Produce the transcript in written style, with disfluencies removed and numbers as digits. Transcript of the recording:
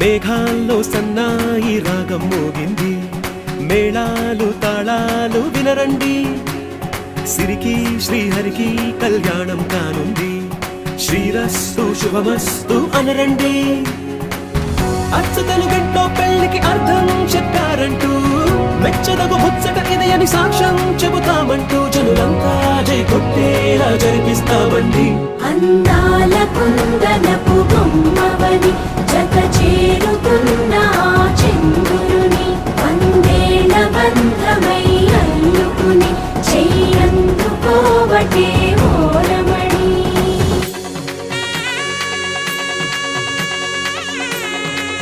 మేఘాల్లో సన్నాయి రాగం మోగింది, మేళాలు తాళాలు వినరండి, సిరికి శ్రీహరికి కళ్యాణం కానుంది, శ్రీరస్తు శుభమస్తు అనరండి. అచ్చతలు గంటో పెళ్లికి అర్థం చెప్పారంటూ, మెచ్చదగు ముచ్చట ఇది అని సాక్ష్యం చెబుతామంటూ, జనులంతా జై కొట్టేలా జరిపిస్తామండి. అందాల కుందనపు బొమ్మవని జత చేరు